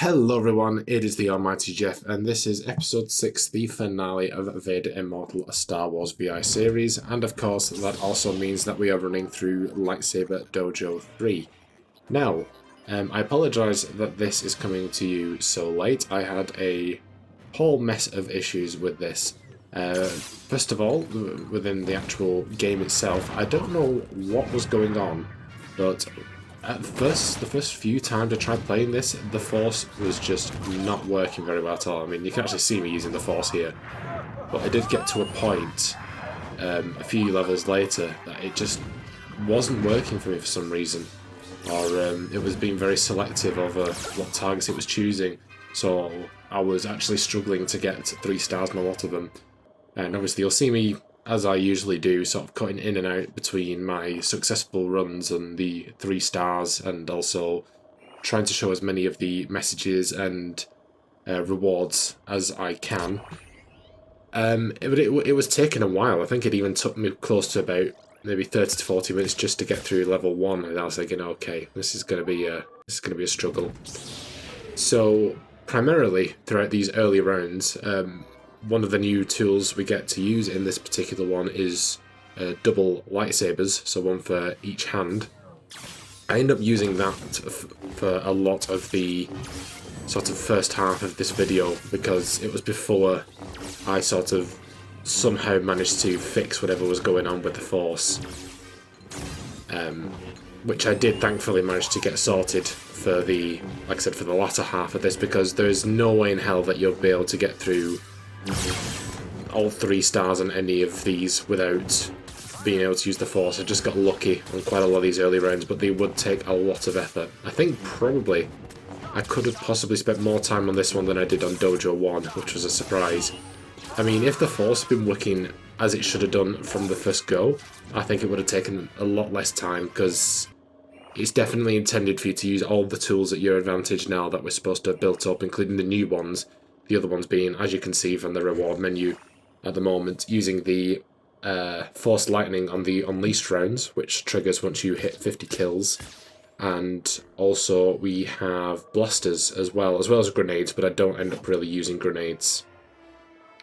Hello everyone, it is the Almighty Jeff, and this is episode 6, the finale of Vader Immortal, a Star Wars VI series, and of course that also means that we are running through Lightsaber Dojo 3. Now, I apologise that this is coming to you so late. I had a whole mess of issues with this. First of all, within the actual game itself, I don't know what was going on, but the first few times I tried playing this, the Force was just not working very well at all. I mean, you can actually see me using the Force here, but I did get to a point a few levels later that it just wasn't working for me for some reason, or it was being very selective over what targets it was choosing, so I was actually struggling to get 3 stars in a lot of them. And obviously you'll see me, as I usually do, sort of cutting in and out between my successful runs and the 3 stars, and also trying to show as many of the messages and rewards as I can. It was taking a while. I think it even took me close to about maybe 30 to 40 minutes just to get through level 1, and I was thinking, okay, this is going to be a struggle. So primarily throughout these early rounds, one of the new tools we get to use in this particular one is double lightsabers, so one for each hand. I end up using that for a lot of the sort of first half of this video, because it was before I sort of somehow managed to fix whatever was going on with the Force. Which I did thankfully manage to get sorted for the, like I said, for the latter half of this, because there is no way in hell that you'll be able to get through all 3 stars on any of these without being able to use the Force. I just got lucky on quite a lot of these early rounds, but they would take a lot of effort. I think probably I could have possibly spent more time on this one than I did on Dojo 1, which was a surprise. I mean, if the Force had been working as it should have done from the first go, I think it would have taken a lot less time, because it's definitely intended for you to use all the tools at your advantage now that we're supposed to have built up, including the new ones. The other ones being, as you can see from the reward menu at the moment, using the Force Lightning on the Unleashed rounds, which triggers once you hit 50 kills. And also we have blasters as well as grenades, but I don't end up really using grenades.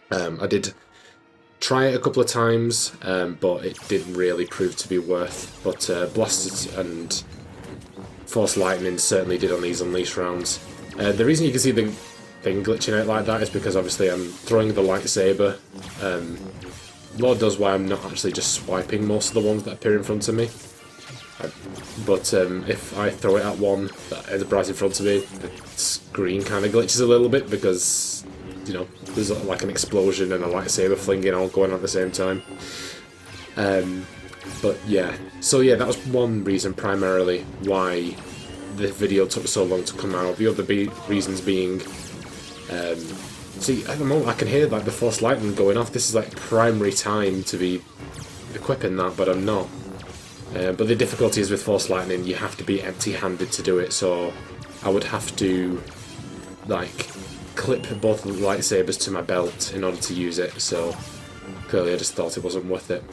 I did try it a couple of times, but it didn't really prove to be worth. But blasters and Force Lightning certainly did on these Unleashed rounds. The reason you can see the thing glitching out like that is because obviously I'm throwing the lightsaber. Lord knows why I'm not actually just swiping most of the ones that appear in front of me. But if I throw it at one that is right in front of me, the screen kind of glitches a little bit, because, you know, there's like an explosion and a lightsaber flinging all going on at the same time. But yeah, so yeah, that was one reason primarily why the video took so long to come out. The other reasons being, see, at the moment I can hear like the Force Lightning going off. This is like primary time to be equipping that, but I'm not. But the difficulty is with Force Lightning, you have to be empty-handed to do it, so I would have to like clip both of the lightsabers to my belt in order to use it, so clearly I just thought it wasn't worth it.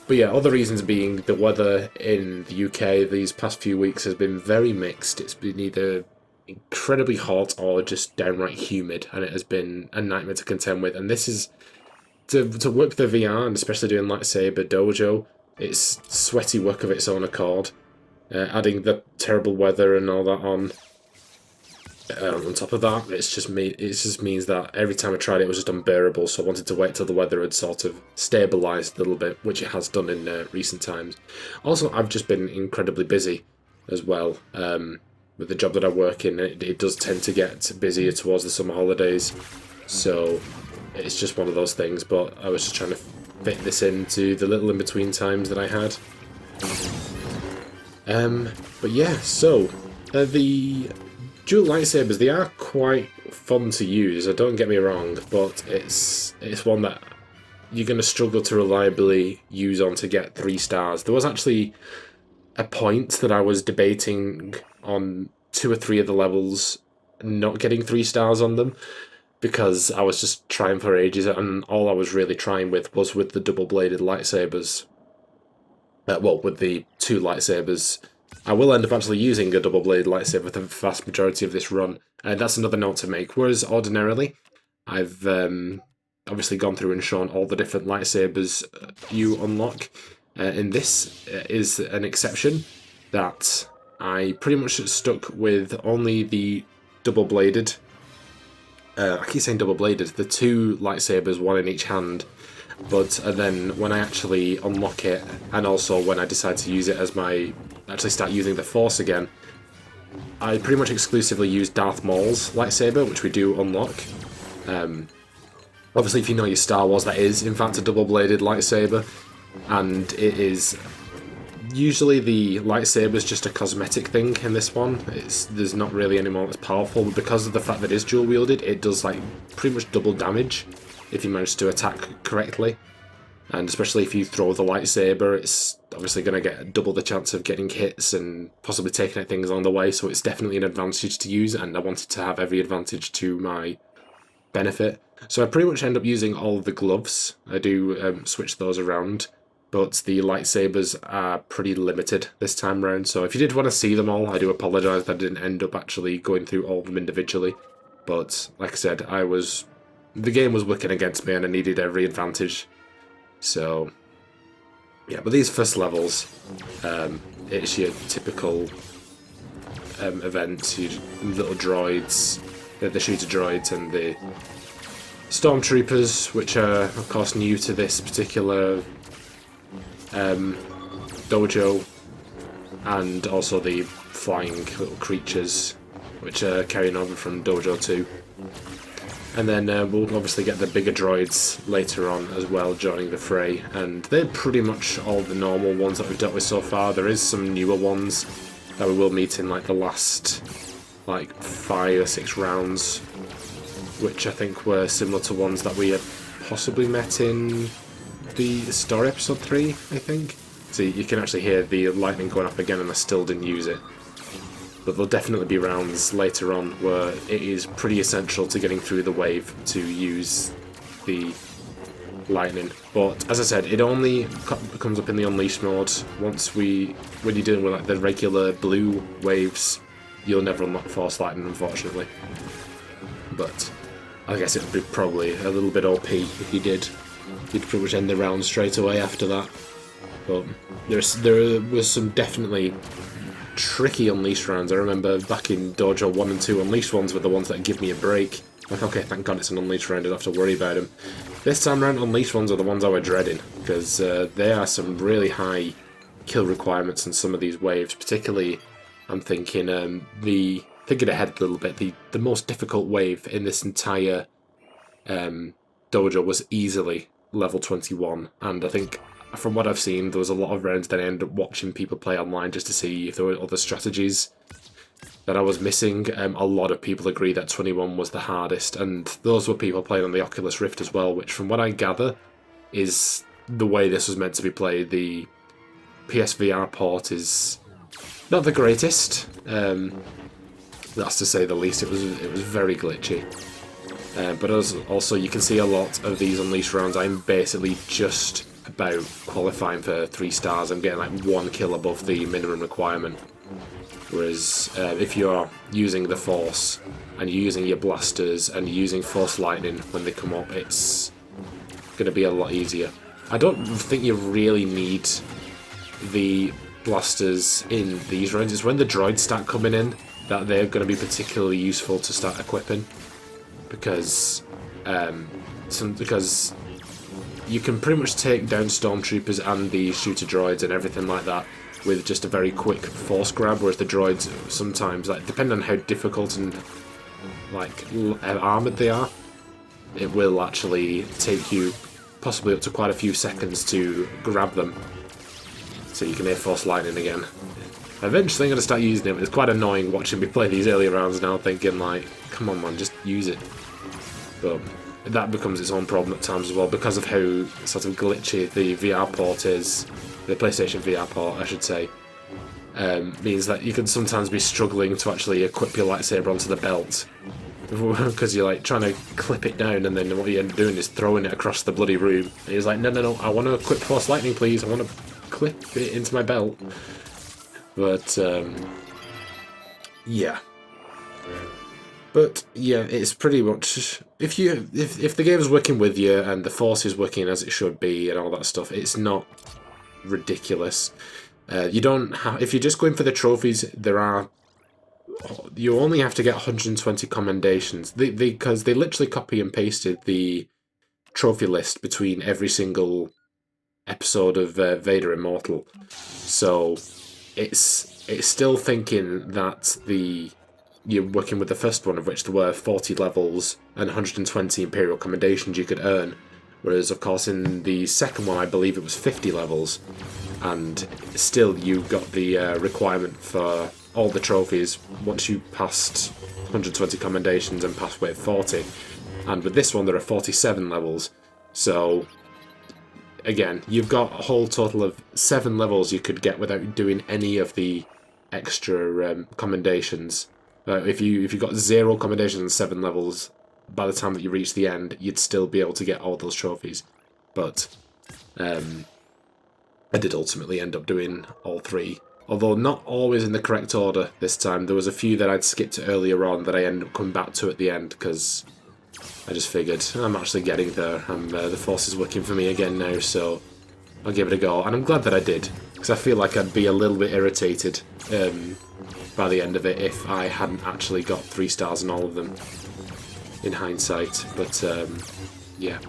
But yeah, other reasons being the weather in the UK these past few weeks has been very mixed. It's been either incredibly hot or just downright humid, and it has been a nightmare to contend with. And this is, to work the VR, and especially doing Lightsaber Dojo, it's sweaty work of its own accord. Adding the terrible weather and all that on top of that, it just means that every time I tried it was just unbearable, so I wanted to wait till the weather had sort of stabilised a little bit, which it has done in recent times. Also, I've just been incredibly busy as well. With the job that I work in, it does tend to get busier towards the summer holidays, so it's just one of those things, but I was just trying to fit this into the little in-between times that I had. But yeah, so the dual lightsabers, they are quite fun to use, don't get me wrong, but it's one that you're going to struggle to reliably use on to get 3 stars. There was actually a point that I was debating on 2 or 3 of the levels not getting 3 stars on them, because I was just trying for ages, and all I was really trying was with the double-bladed lightsabers. Well, with the 2 lightsabers I will end up actually using a double-bladed lightsaber for the vast majority of this run, and that's another note to make. Whereas ordinarily, I've obviously gone through and shown all the different lightsabers you unlock. In this is an exception that I pretty much stuck with only the double-bladed. I keep saying double-bladed. The 2 lightsabers, one in each hand. But then when I actually unlock it, and also when I decide to use it as actually start using the Force again, I pretty much exclusively use Darth Maul's lightsaber, which we do unlock. Obviously, if you know your Star Wars, that is in fact a double-bladed lightsaber, and it is usually the lightsaber's just a cosmetic thing in this one. There's not really any more that's powerful, but because of the fact that it is dual-wielded, it does like pretty much double damage if you manage to attack correctly. And especially if you throw the lightsaber, it's obviously going to get double the chance of getting hits and possibly taking out things along the way, so it's definitely an advantage to use, and I wanted to have every advantage to my benefit. So I pretty much end up using all of the gloves. I do switch those around, but the lightsabers are pretty limited this time round, so if you did want to see them all, I do apologise that I didn't end up actually going through all of them individually. But like I said, the game was working against me and I needed every advantage. So, yeah, but these first levels, it's your typical events, your little droids, the shooter droids and the stormtroopers, which are, of course, new to this particular dojo, and also the flying little creatures, which are carrying over from Dojo 2. And then we'll obviously get the bigger droids later on as well, joining the fray, and they're pretty much all the normal ones that we've dealt with so far. There is some newer ones that we will meet in like the last 5 or 6 rounds, which I think were similar to ones that we had possibly met in the story episode 3, I think. So you can actually hear the lightning going off again, and I still didn't use it. But there'll definitely be rounds later on where it is pretty essential to getting through the wave to use the lightning. But as I said, it only comes up in the unleash mode. When you're dealing with like the regular blue waves, you'll never unlock Force Lightning, unfortunately. But I guess it would be probably a little bit OP if you did. You'd pretty much end the round straight away after that. But there was some definitely tricky unleash rounds. I remember back in Dojo 1 and 2, unleash ones were the ones that give me a break. Like, okay, thank God it's an unleash round, I don't have to worry about them. This time around, unleash ones are the ones I were dreading, because there are some really high kill requirements in some of these waves. Particularly, I'm thinking thinking ahead a little bit. The most difficult wave in this entire dojo was easily level 21, and I think, from what I've seen, there was a lot of rounds that I ended up watching people play online just to see if there were other strategies that I was missing. A lot of people agree that 21 was the hardest, and those were people playing on the Oculus Rift as well, which from what I gather is the way this was meant to be played. The PSVR port is not the greatest, that's to say the least. It was very glitchy. But also you can see a lot of these unleash rounds, I'm basically just about qualifying for 3 stars. I'm getting like 1 kill above the minimum requirement. Whereas if you're using the Force and you're using your blasters and you're using Force Lightning when they come up, it's going to be a lot easier. I don't think you really need the blasters in these rounds. It's when the droids start coming in that they're going to be particularly useful to start equipping, because you can pretty much take down stormtroopers and the shooter droids and everything like that with just a very quick force grab, whereas the droids sometimes, like, depending on how difficult and like armoured they are, it will actually take you possibly up to quite a few seconds to grab them. So you can hear Force Lightning again. Eventually I'm going to start using it, but it's quite annoying watching me play these early rounds now, thinking like, come on man, just use it. But that becomes its own problem at times as well, because of how sort of glitchy the VR port is, the PlayStation VR port I should say, means that you can sometimes be struggling to actually equip your lightsaber onto the belt, because you're like trying to clip it down, and then what you end up doing is throwing it across the bloody room. And he's like, no, I want to equip Force Lightning please, I want to clip it into my belt. But yeah. But yeah, it's pretty much if the game is working with you and the force is working as it should be and all that stuff, it's not ridiculous. You don't have, if you're just going for the trophies, you only have to get 120 commendations. Because they literally copy and pasted the trophy list between every single episode of Vader Immortal. So it's still thinking that you're working with the first one, of which there were 40 levels and 120 Imperial Commendations you could earn. Whereas, of course, in the second one, I believe it was 50 levels. And still, you got the requirement for all the trophies once you passed 120 commendations and passed wave 40. And with this one, there are 47 levels. So, again, you've got a whole total of 7 levels you could get without doing any of the extra commendations. If you got 0 commendations and 7 levels, by the time that you reach the end, you'd still be able to get all those trophies. But I did ultimately end up doing all 3. Although not always in the correct order this time. There was a few that I'd skipped earlier on that I ended up coming back to at the end, because I just figured, I'm actually getting there. The force is working for me again now, so I'll give it a go. And I'm glad that I did, because I feel like I'd be a little bit irritated by the end of it if I hadn't actually got 3 stars in all of them, in hindsight. But, yeah.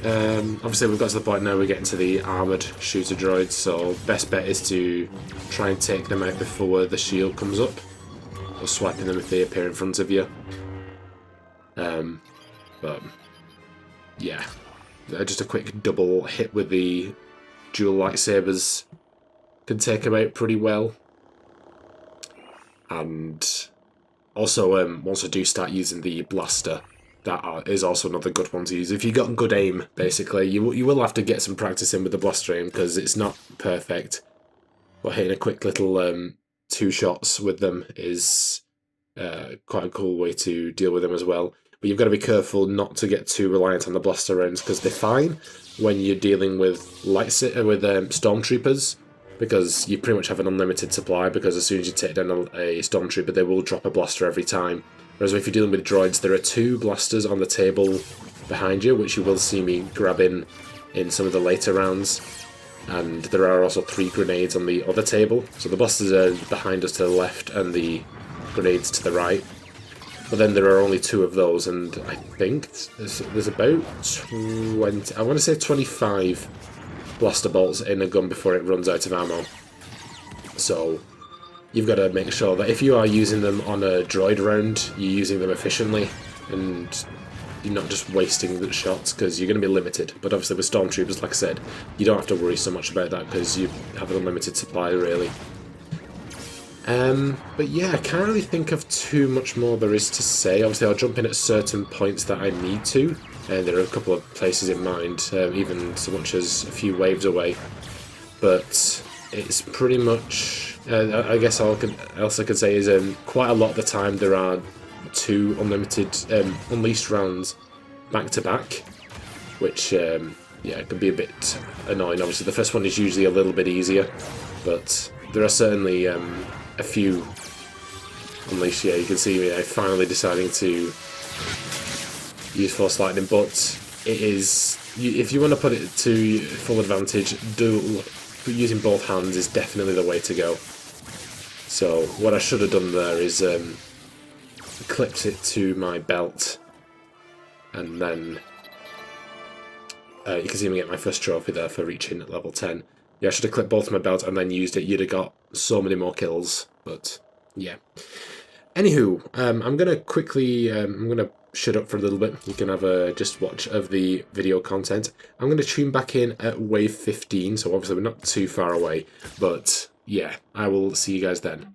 Obviously we've got to the point now we're getting to the armoured shooter droids, so best bet is to try and take them out before the shield comes up, or swiping them if they appear in front of you. But yeah, just a quick double hit with the dual lightsabers can take them out pretty well. And also once I do start using the blaster, that is also another good one to use. If you've got good aim, basically, you will have to get some practice in with the blaster aim, because it's not perfect. But hitting a quick little 2 shots with them is quite a cool way to deal with them as well. But you've got to be careful not to get too reliant on the blaster rounds, because they're fine when you're dealing with stormtroopers, because you pretty much have an unlimited supply, because as soon as you take down a stormtrooper, they will drop a blaster every time. Whereas if you're dealing with droids, there are 2 blasters on the table behind you, which you will see me grabbing in some of the later rounds. And there are also 3 grenades on the other table. So the blasters are behind us to the left and the grenades to the right. But then there are only 2 of those, and I think there's about 20, I want to say 25 blaster bolts in a gun before it runs out of ammo. So you've got to make sure that if you are using them on a droid round, you're using them efficiently, and you're not just wasting the shots, because you're going to be limited. But obviously with stormtroopers, like I said, you don't have to worry so much about that, because you have an unlimited supply, really. But yeah, I can't really think of too much more there is to say. Obviously I'll jump in at certain points that I need to, and there are a couple of places in mind, even so much as a few waves away. But it's pretty much, I guess all else I could say is quite a lot of the time there are 2 unlimited unleashed rounds back to back, which yeah, it can be a bit annoying. Obviously the first one is usually a little bit easier, but there are certainly a few unleashed. Yeah, you can see me finally deciding to use Force Lightning, but it is, if you want to put it to full advantage, using both hands is definitely the way to go. So what I should have done there is clipped it to my belt, and then you can see me get my first trophy there for reaching level 10. Yeah, I should have clipped both my belt and then used it. You'd have got so many more kills, but yeah. Anywho, I'm going to quickly, I'm going to shut up for a little bit. You can have a just watch of the video content. I'm going to tune back in at wave 15, so obviously we're not too far away, but yeah, I will see you guys then.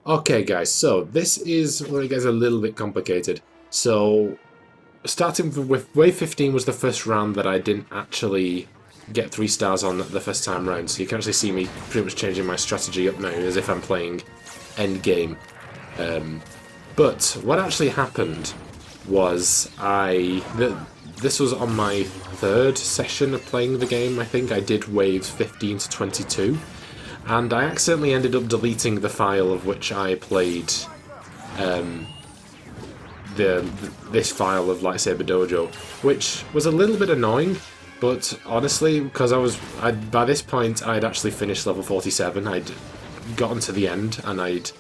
Okay guys, so this is where it gets a little bit complicated. So, starting with Wave 15 was the first round that I didn't actually get 3 stars on the first time round, so you can actually see me pretty much changing my strategy up now as if I'm playing endgame. But what actually happened was this was on my 3rd session of playing the game, I think. I did waves 15 to 22. And I accidentally ended up deleting the file of which I played this file of Lightsaber Dojo, which was a little bit annoying, but honestly, because by this point I'd actually finished level 47, I'd gotten to the end, and I'd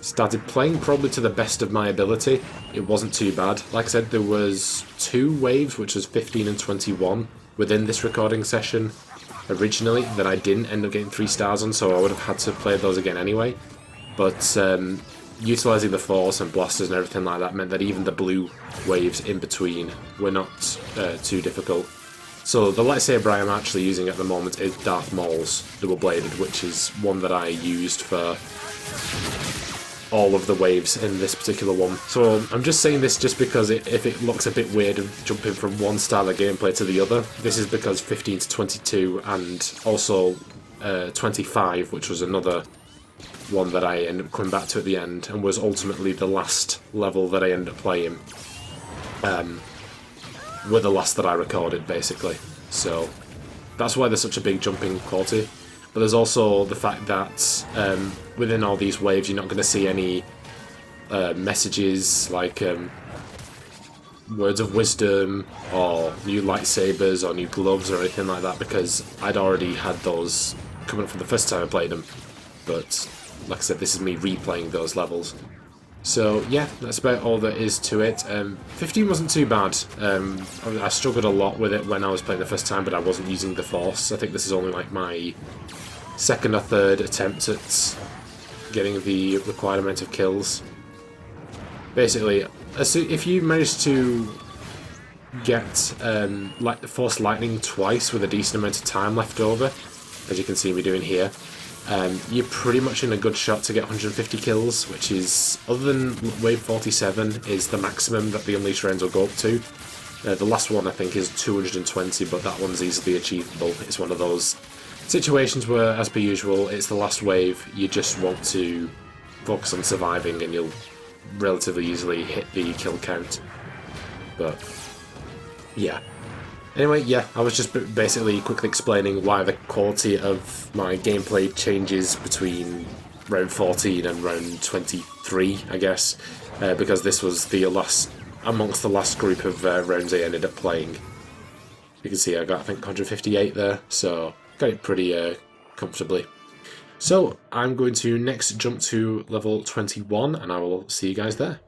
started playing probably to the best of my ability. It wasn't too bad. Like I said, there was 2 waves, which was 15 and 21, within this recording session originally that I didn't end up getting 3 stars on, so I would have had to play those again anyway. But utilising the Force and blasters and everything like that meant that even the blue waves in between were not too difficult. So the lightsaber I am actually using at the moment is Darth Maul's double-bladed, which is one that I used for all of the waves in this particular one. So I'm just saying this just because if it looks a bit weird of jumping from one style of gameplay to the other, this is because 15 to 22 and also 25, which was another one that I ended up coming back to at the end and was ultimately the last level that I ended up playing, were the last that I recorded basically. So that's why there's such a big jumping quality. But there's also the fact that within all these waves you're not going to see any messages like words of wisdom or new lightsabers or new gloves or anything like that, because I'd already had those coming up from the first time I played them. But like I said, this is me replaying those levels. So yeah, that's about all there is to it. 15 wasn't too bad. I struggled a lot with it when I was playing the first time, but I wasn't using the Force. I think this is only like my 2nd or 3rd attempt at getting the required amount of kills. Basically, if you manage to get like the Force Lightning twice with a decent amount of time left over, as you can see me doing here, you're pretty much in a good shot to get 150 kills, which is, other than Wave 47, is the maximum that the Unleashed rounds will go up to. The last one I think is 220, but that one's easily achievable. It's one of those situations where, as per usual, it's the last wave, you just want to focus on surviving and you'll relatively easily hit the kill count. But yeah. Anyway, yeah, I was just basically quickly explaining why the quality of my gameplay changes between round 14 and round 23, I guess, because this was the last, amongst the last group of rounds I ended up playing. You can see I got, I think, 158 there, so got it pretty comfortably. So, I'm going to next jump to level 21, and I will see you guys there.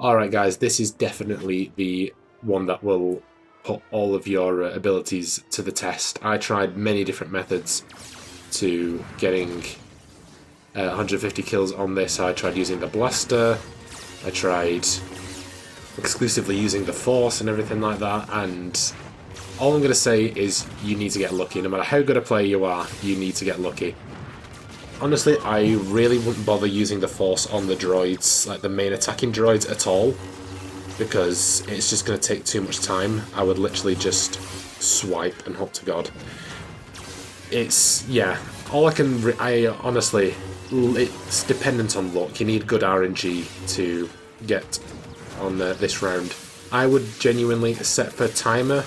Alright guys, this is definitely the one that will put all of your abilities to the test. I tried many different methods to getting 150 kills on this. I tried using the blaster, I tried exclusively using the force and everything like that, and all I'm going to say is you need to get lucky. No matter how good a player you are, you need to get lucky. Honestly, I really wouldn't bother using the force on the droids, like the main attacking droids at all, because it's just going to take too much time. I would literally just swipe and hope to God. It's, yeah, all I honestly, it's dependent on luck. You need good RNG to get on this round. I would genuinely set for timer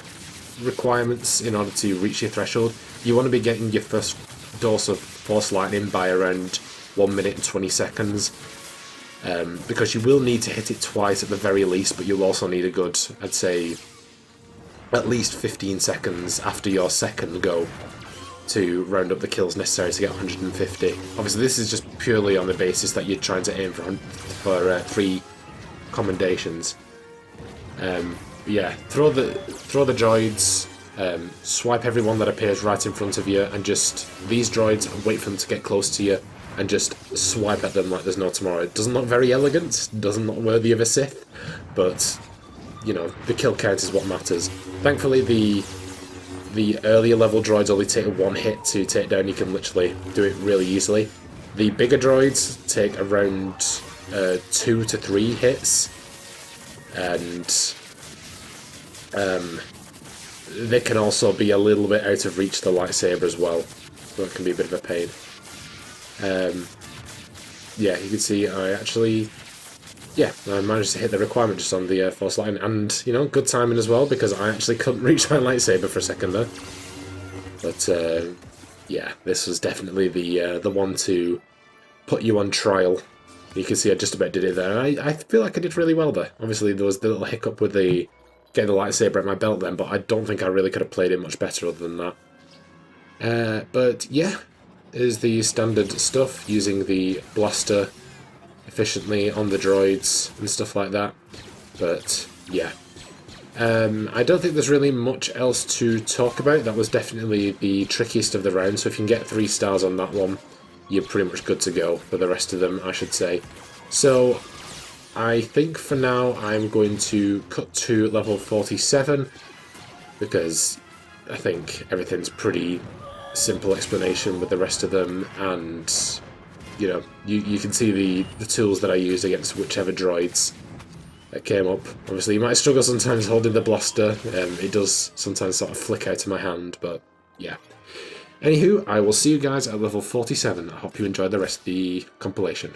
requirements in order to reach your threshold. You want to be getting your first dose of Force Lightning by around 1 minute and 20 seconds. Because you will need to hit it twice at the very least, but you'll also need a good, I'd say, at least 15 seconds after your second go to round up the kills necessary to get 150. Obviously this is just purely on the basis that you're trying to aim for 3 commendations. Yeah, throw the droids, swipe everyone that appears right in front of you, and just these droids, wait for them to get close to you and just swipe at them like there's no tomorrow. It doesn't look very elegant, doesn't look worthy of a Sith, but you know, the kill count is what matters. Thankfully the earlier level droids only take 1 hit to take down. You can literally do it really easily. The bigger droids take around 2 to 3 hits, and they can also be a little bit out of reach of the lightsaber as well, so it can be a bit of a pain. Yeah, you can see I actually, yeah, I managed to hit the requirement just on the Force Lightning, and, you know, good timing as well, because I actually couldn't reach my lightsaber for a second there. But, yeah, this was definitely the one to put you on trial. You can see I just about did it there. I feel like I did really well there. Obviously, there was the little hiccup with the getting the lightsaber at my belt then, but I don't think I really could have played it much better other than that. But, yeah, is the standard stuff, using the blaster efficiently on the droids and stuff like that. But yeah, I don't think there's really much else to talk about. That was definitely the trickiest of the round, so if you can get 3 stars on that one, you're pretty much good to go for the rest of them, I should say. So I think for now I'm going to cut to level 47, because I think everything's pretty simple explanation with the rest of them, and you know, you can see the tools that I used against whichever droids that came up. Obviously you might struggle sometimes holding the blaster, it does sometimes sort of flick out of my hand, but yeah. Anywho, I will see you guys at level 47. I hope you enjoyed the rest of the compilation.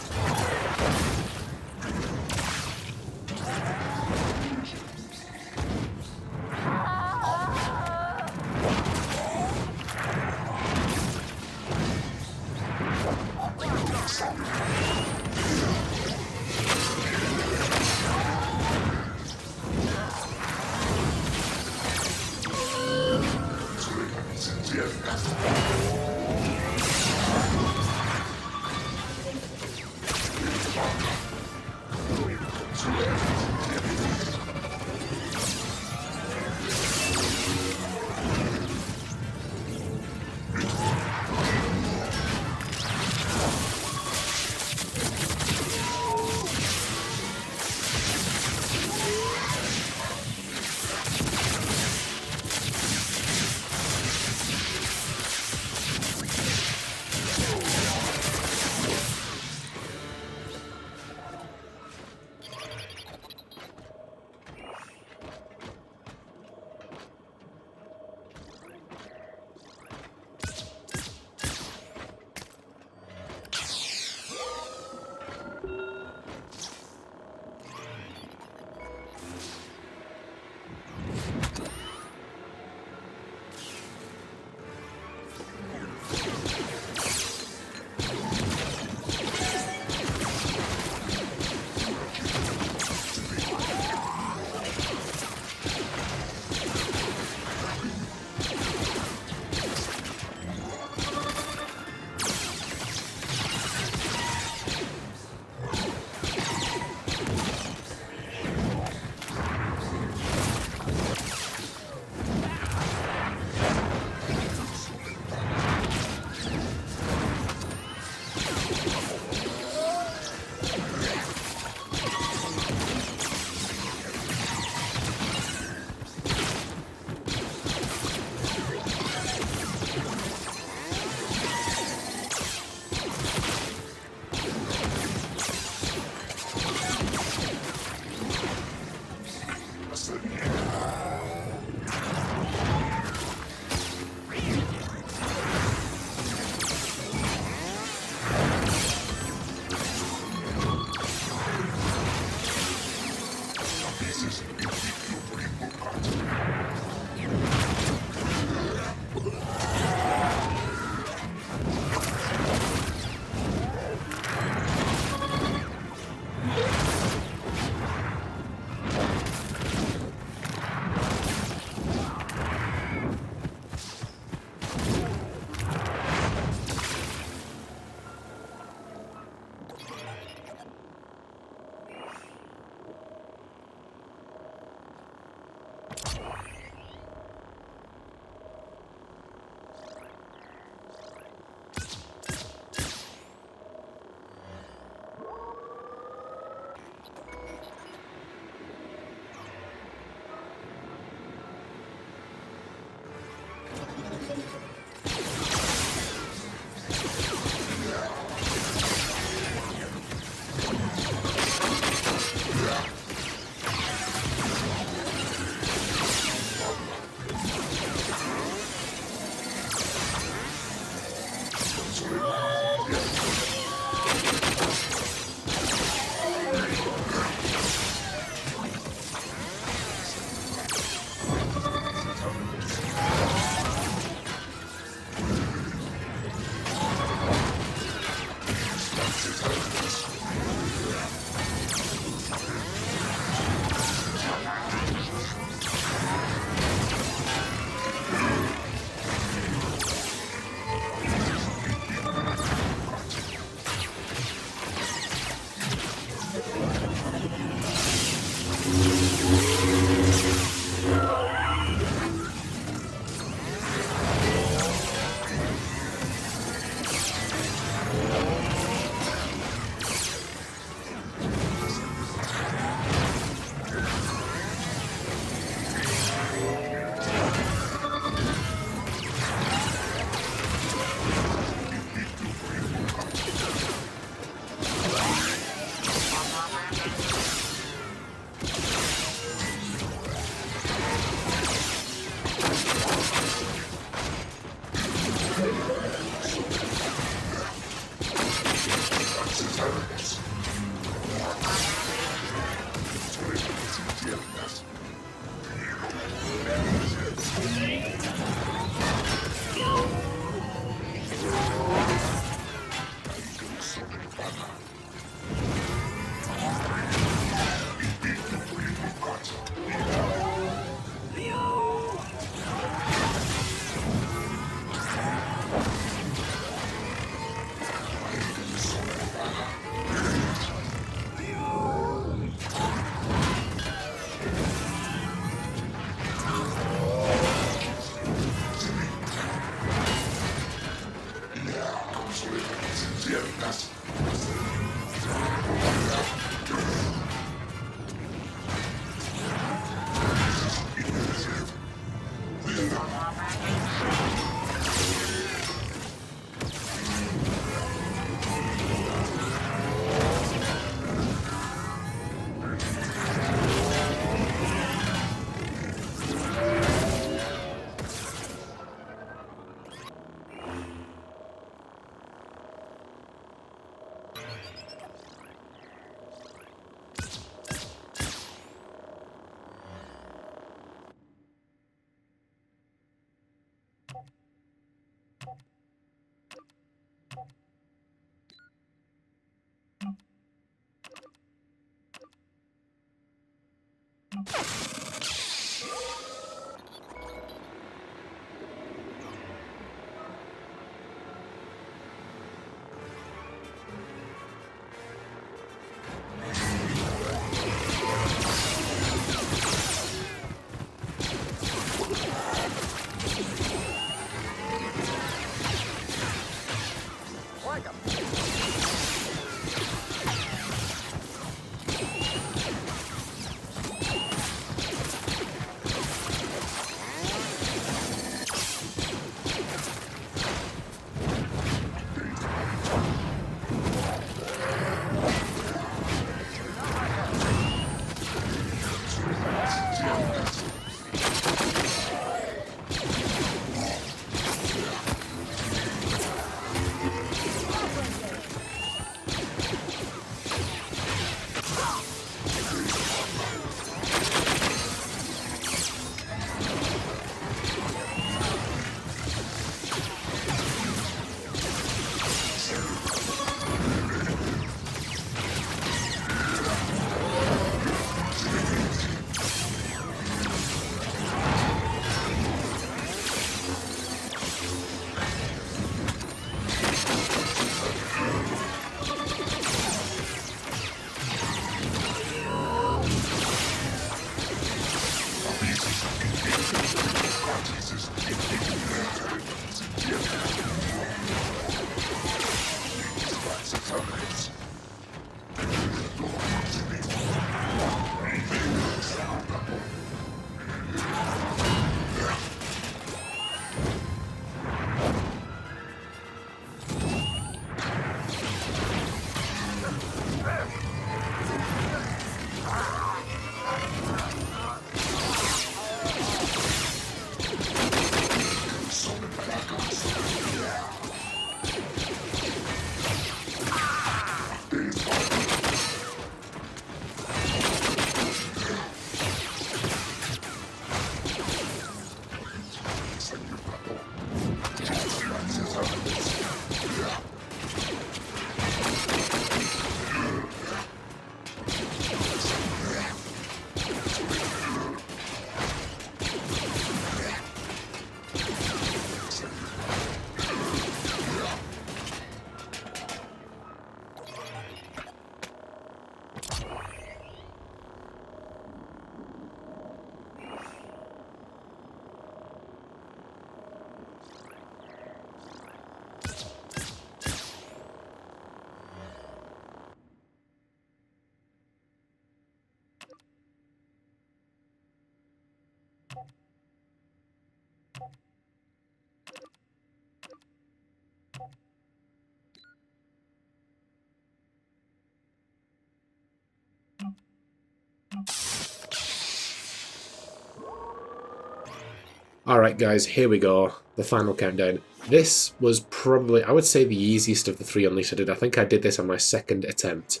Alright guys, here we go, the final countdown. This was probably, I would say, the easiest of the 3 Unleashed I did. I think I did this on my second attempt.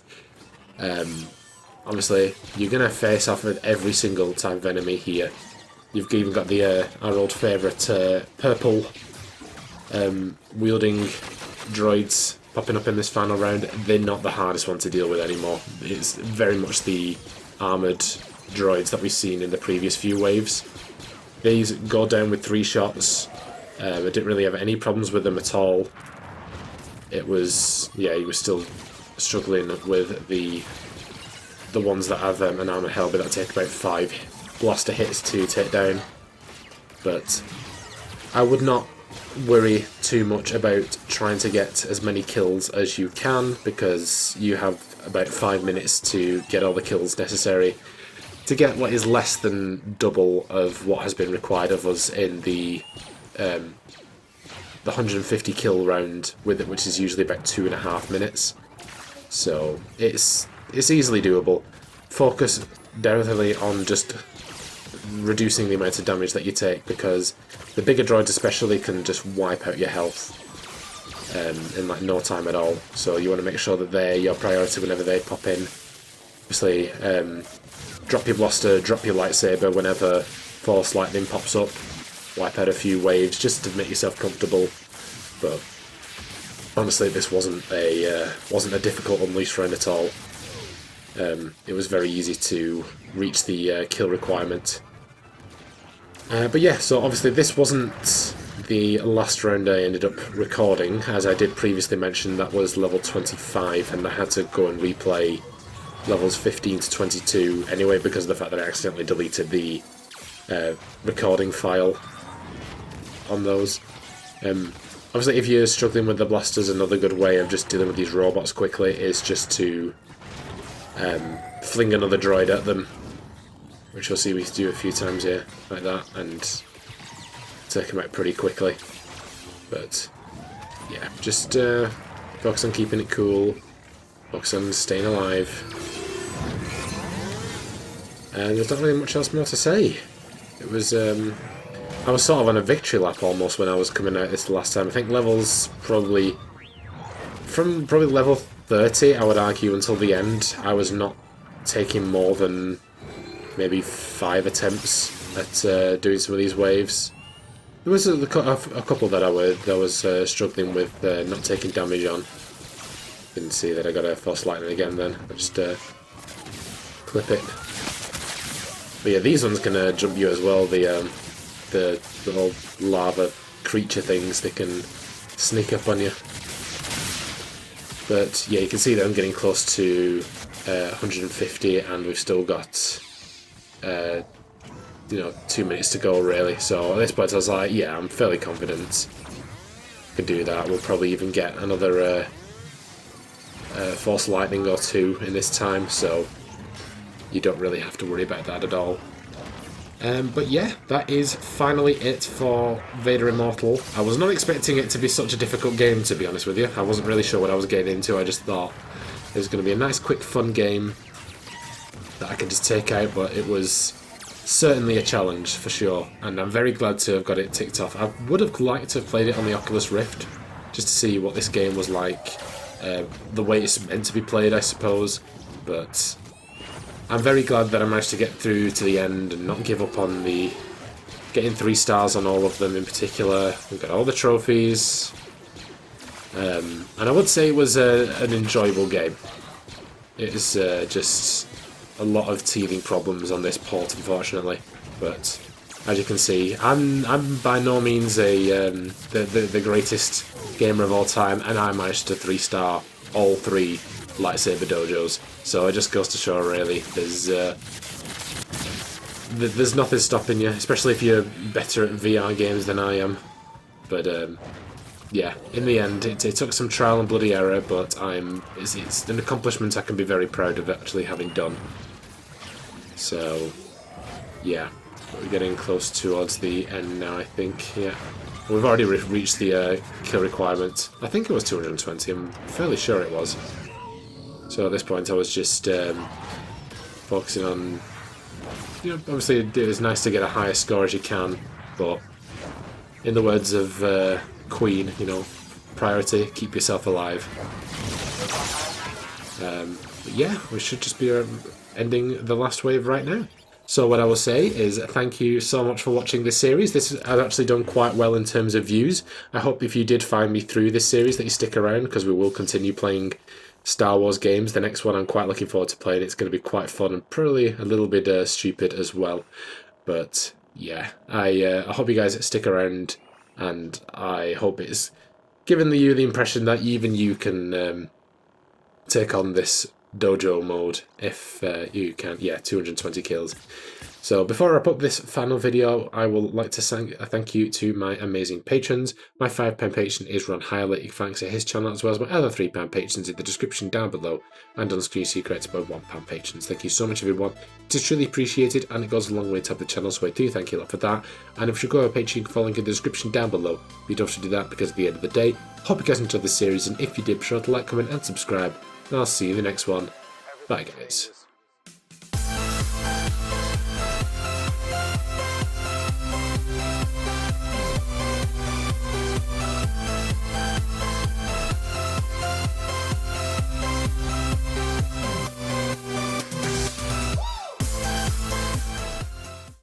Obviously, you're going to face off with every single type of enemy here. You've even got the our old favourite purple wielding droids popping up in this final round. They're not the hardest one to deal with anymore. It's very much the armoured droids that we've seen in the previous few waves. These go down with 3 shots. I didn't really have any problems with them at all. It was, yeah, he was still struggling with the ones that have an armoured helmet that take about 5 blaster hits to take down. But I would not worry too much about trying to get as many kills as you can, because you have about 5 minutes to get all the kills necessary to get what is less than double of what has been required of us in the 150 kill round with it, which is usually about 2.5 minutes. So it's easily doable. Focus definitely on just reducing the amount of damage that you take, because the bigger droids especially can just wipe out your health in like no time at all. So you want to make sure that they're your priority whenever they pop in. Obviously, drop your blaster, drop your lightsaber whenever Force Lightning pops up. Wipe out a few waves just to make yourself comfortable. but honestly, this wasn't a difficult Unleashed run at all. It was very easy to reach the kill requirement. But yeah, so obviously this wasn't the last round I ended up recording. As I did previously mention, that was level 25, and I had to go and replay levels 15 to 22 anyway because of the fact that I accidentally deleted the recording file on those. Obviously, if you're struggling with the blasters, another good way of just dealing with these robots quickly is just to fling another droid at them, which you'll see we do a few times here, like that, and take them out pretty quickly. But yeah, just focus on keeping it cool, focus on staying alive, and there's not really much else more to say. It was I was sort of on a victory lap almost when I was coming out this last time. I think levels from probably level 30, I would argue, until the end, I was not taking more than maybe 5 attempts at doing some of these waves. There was a couple that I was struggling with not taking damage on. Didn't see that I got a Force Lightning again then. I just clip it. But yeah, these ones can jump you as well. The little lava creature things, they can sneak up on you. But yeah, you can see that I'm getting close to 150, and we've still got 2 minutes to go really. So at this point I was like, yeah, I'm fairly confident I can do that. We'll probably even get another Force Lightning or 2 in this time, so you don't really have to worry about that at all. But yeah, that is finally it for Vader Immortal. I was not expecting it to be such a difficult game, to be honest with you. I wasn't really sure what I was getting into. I just thought it was going to be a nice, quick, fun game that I could just take out, but it was certainly a challenge for sure, and I'm very glad to have got it ticked off. I would have liked to have played it on the Oculus Rift, just to see what this game was like, the way it's meant to be played, I suppose, but I'm very glad that I managed to get through to the end and not give up on getting 3 stars on all of them in particular. We've got all the trophies, and I would say it was an enjoyable game. It is just a lot of teething problems on this port, unfortunately, but as you can see, I'm by no means the greatest gamer of all time, and I managed to 3-star all 3 Lightsaber Dojos. So it just goes to show, really, there's nothing stopping you, especially if you're better at VR games than I am. But yeah, in the end, it took some trial and bloody error, but it's an accomplishment I can be very proud of actually having done. So yeah, we're getting close towards the end now, I think. Yeah, we've already reached the kill requirement. I think it was 220. I'm fairly sure it was. So at this point, I was just focusing on, obviously it is nice to get a higher score as you can, but in the words of Queen, priority, keep yourself alive. But yeah, we should just be ending the last wave right now. So what I will say is thank you so much for watching this series. This has actually done quite well in terms of views. I hope if you did find me through this series that you stick around, because we will continue playing Star Wars games. The next one I'm quite looking forward to playing. It's going to be quite fun and probably a little bit stupid as well. But yeah, I hope you guys stick around, and I hope it's given you the impression that even you can take on this dojo mode if you can. Yeah, 220 kills. So before I wrap up this final video, I would like to thank you to my amazing patrons. My £5 patron is Ron Hylett. Thanks to his channel, as well as my other £3 patrons in the description down below, and on screen secrets by £1 patrons. Thank you so much, everyone. It is truly appreciated, and it goes a long way to help the channel, so I do thank you a lot for that. And if you go to Patreon, following in the description down below, you don't have to do that because at the end of the day, hope you guys enjoyed this series, and if you did, be sure to like, comment, and subscribe. And I'll see you in the next one. Bye, guys.